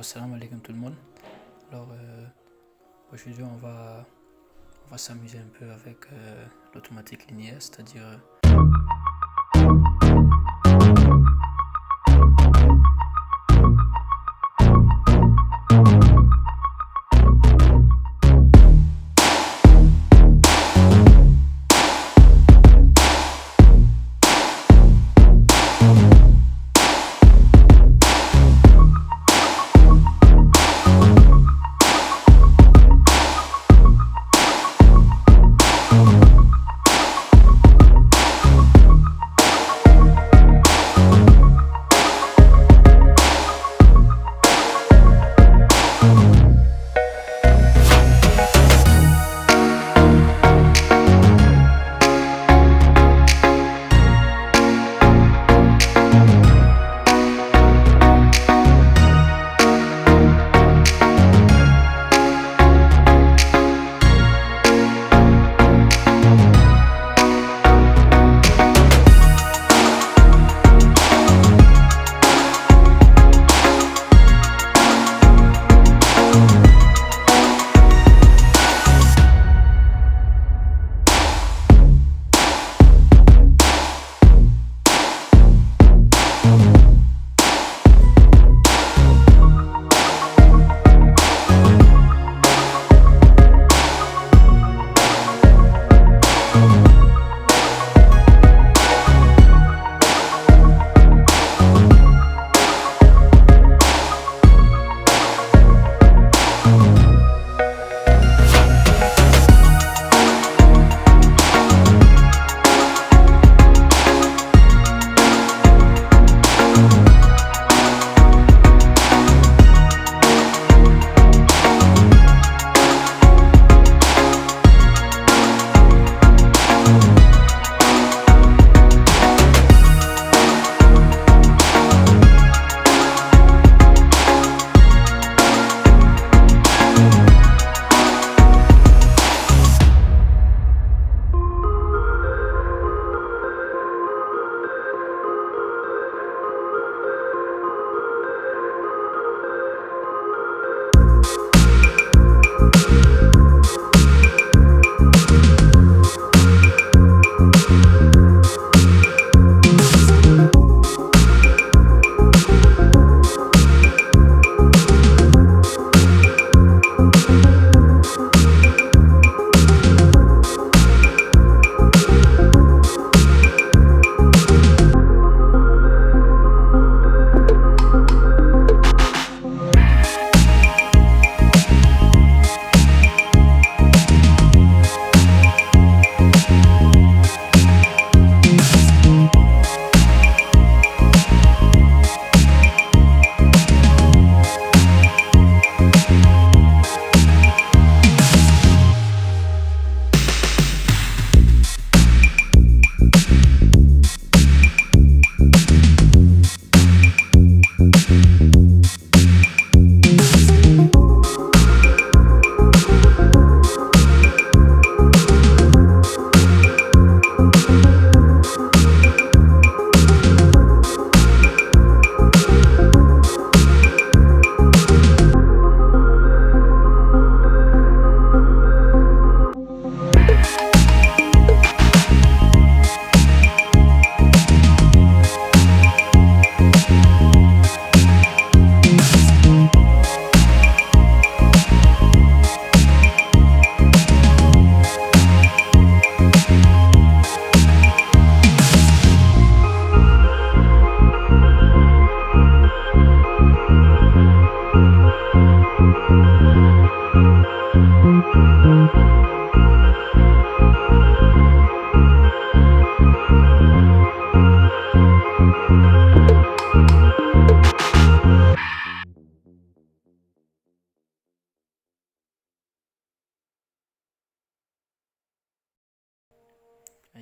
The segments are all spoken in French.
Salam alaikum tout le monde. Alors, aujourd'hui, on va s'amuser un peu avec l'automatique linéaire, c'est-à-dire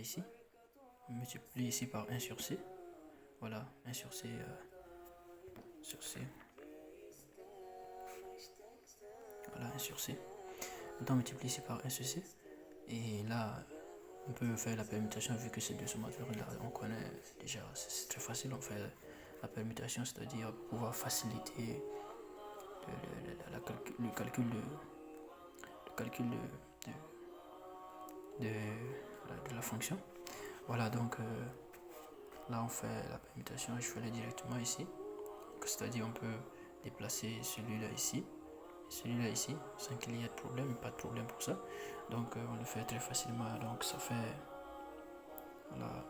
ici, on multiplie ici par 1 sur C. Voilà, 1 sur C, sur C. Voilà, 1 sur C. Maintenant, on multiplie ici par 1 sur C. Et là, on peut faire la permutation vu que c'est deux sommateurs. Là, on connaît déjà, c'est très facile. On fait la permutation, c'est-à-dire pouvoir faciliter le calcul de la fonction. Voilà, donc là on fait la permutation, je fais directement ici. C'est-à-dire on peut déplacer celui-là ici et celui-là ici sans qu'il y ait de problème, pas de problème pour ça. Donc on le fait très facilement. Donc ça fait, voilà.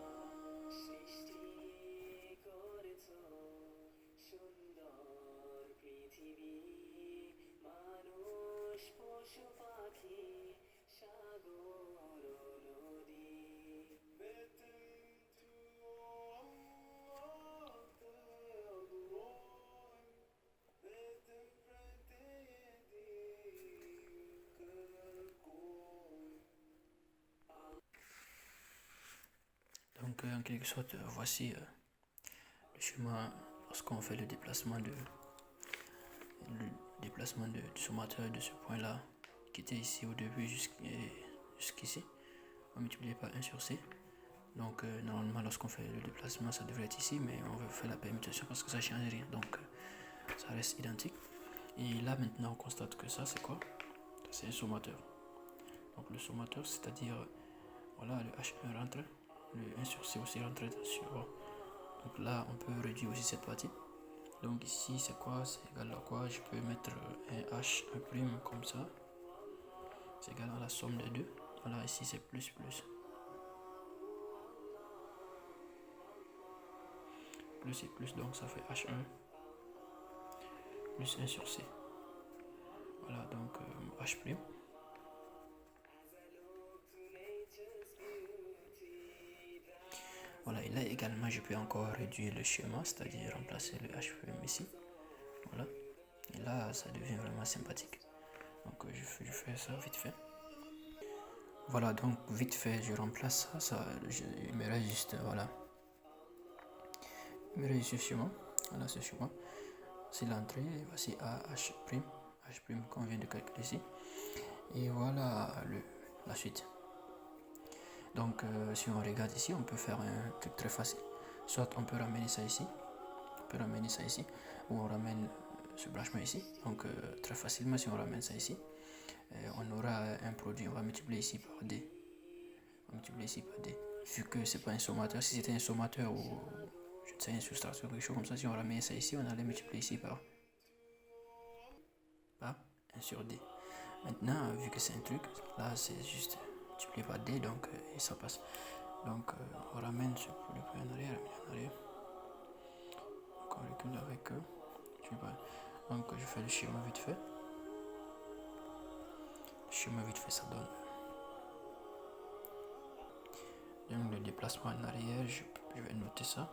Donc en quelque sorte, voici le chemin lorsqu'on fait le déplacement du sommateur de ce point là qui était ici au début jusqu'ici. On multiplie par 1 sur C. Donc normalement lorsqu'on fait le déplacement ça devrait être ici, mais on veut faire la permutation parce que ça ne change rien, donc ça reste identique. Et là maintenant on constate que ça c'est quoi? C'est un sommateur. Donc le sommateur, c'est-à-dire voilà, le H1 rentre, le 1 sur C aussi rentre sur. Donc là on peut réduire aussi cette partie. Donc ici c'est quoi? C'est égal à quoi? Je peux mettre un H1' comme ça. C'est égal à la somme des deux. Voilà, ici c'est plus. Plus et plus, donc ça fait H1 plus 1 sur C. Voilà, donc H'. Voilà, et là également je peux encore réduire le schéma, c'est-à-dire remplacer le H' ici. Voilà, et là ça devient vraiment sympathique. Donc je fais ça vite fait. Voilà, donc vite fait je remplace ça, il me reste juste, voilà. Il me reste ce schéma, voilà ce schéma. C'est l'entrée, voici H', qu'on vient de calculer ici. Et voilà la suite. Donc si on regarde ici, on peut faire un truc très facile. Soit on peut ramener ça ici, ou on ramène ce branchement ici. Donc très facilement, si on ramène ça ici, on aura un produit, on va multiplier ici par D. Vu que c'est pas un sommateur, si c'était un sommateur ou je ne sais, une soustraction, quelque chose comme ça, si on ramène ça ici, on allait multiplier ici par 1 sur D. Maintenant, vu que c'est un truc, là c'est juste multiplié par D, donc et ça passe. Donc on ramène ce le point en arrière, donc on recule avec donc je fais le schéma vite fait. Ça donne. Donc le déplacement en arrière, je vais noter ça.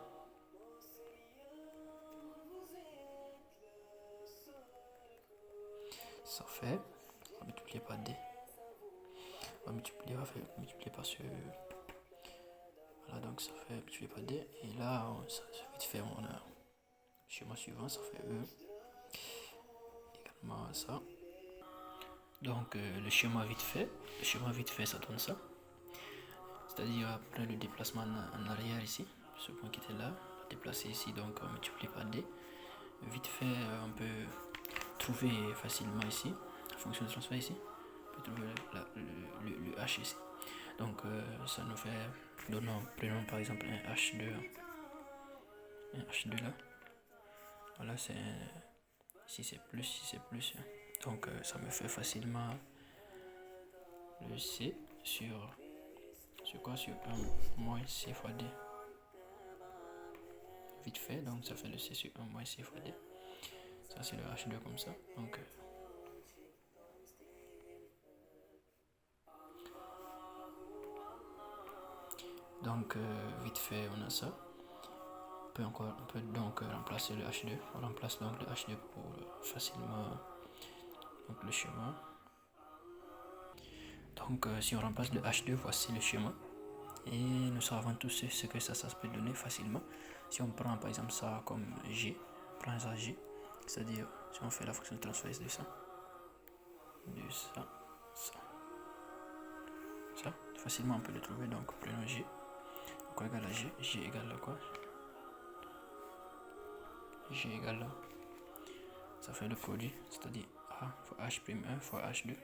Ça fait, on va multiplier par D. On va multiplier par ce. Voilà, donc ça fait multiplier par D. Et là, ça vite fait, on a le schéma suivant, ça fait E. Également ça. Donc le schéma vite fait, ça donne ça. C'est-à-dire après le déplacement en arrière ici, ce point qui était là, déplacer ici, donc on multiplie par D. Vite fait, on peut trouver facilement ici, la fonction de transfert ici, on peut trouver le H ici. Donc ça nous fait, prenons par exemple un H2 là. Voilà, ici c'est plus, donc ça me fait facilement le C sur 1 moins C fois D. Vite fait, donc ça fait le C sur 1 moins C fois D. Ça c'est le H2 comme ça. Donc vite fait on a ça. On peut donc remplacer le H2. On remplace donc le H2 pour facilement donc le schéma. Donc si on remplace le H2, voici le schéma. Et nous savons tous ce que ça peut donner facilement. Si on prend par exemple ça comme G, prend ça G, c'est-à-dire si on fait la fonction de transfert de ça, facilement on peut le trouver. Donc prenons G, quoi égale à G, G égale à quoi? G égale à, ça fait le produit, c'est-à-dire A fois H'1 fois H2,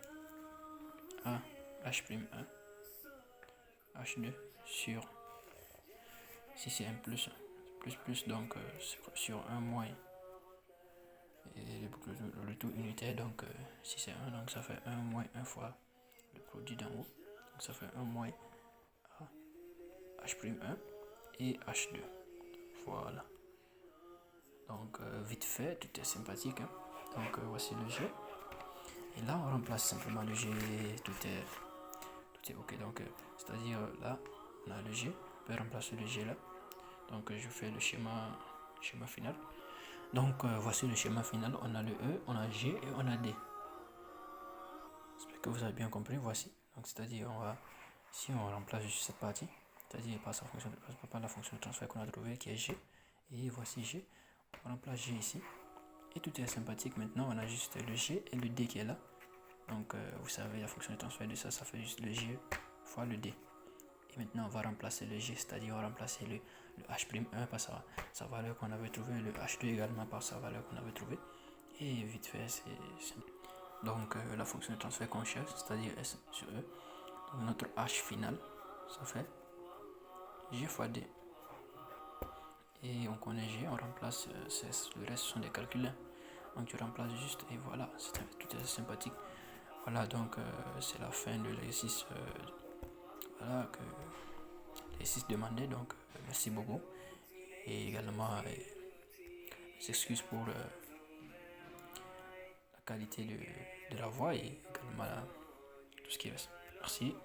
A H'1, H2 sur, si c'est un plus, donc sur 1 moins, et le tout unitaire, donc si c'est 1, donc ça fait 1 moins 1 fois le produit d'en haut, donc ça fait 1 moins A H'1 et H2, voilà. Donc vite fait, tout est sympathique, hein. Donc voici le jeu. Et là on remplace simplement le G, tout est ok. Donc c'est-à-dire là on a le G, on peut remplacer le G là. Donc je fais le schéma final. Donc voici le schéma final, on a le E, on a G et on a D. J'espère que vous avez bien compris, voici. Donc c'est-à-dire si on remplace juste cette partie, c'est-à-dire par la fonction de transfert qu'on a trouvé qui est G, et voici G, on remplace G ici. Et tout est sympathique. Maintenant on a juste le G et le D qui est là. Donc vous savez, la fonction de transfert de ça fait juste le G fois le D. Et maintenant on va remplacer le G, c'est-à-dire on va remplacer le H'1 par sa valeur qu'on avait trouvée, le H2 également par sa valeur qu'on avait trouvée. Et vite fait, c'est simple. Donc la fonction de transfert qu'on cherche, c'est-à-dire S sur E, donc notre H final, ça fait G fois D. Et on connaît G, on remplace, le reste sont des calculs. Donc tu remplaces juste et voilà, tout est sympathique. Voilà, donc c'est la fin de l'exercice voilà, que l'exercice demandé. Donc merci beaucoup. Et également, s'excuse pour la qualité de la voix et également tout ce qui reste. Merci.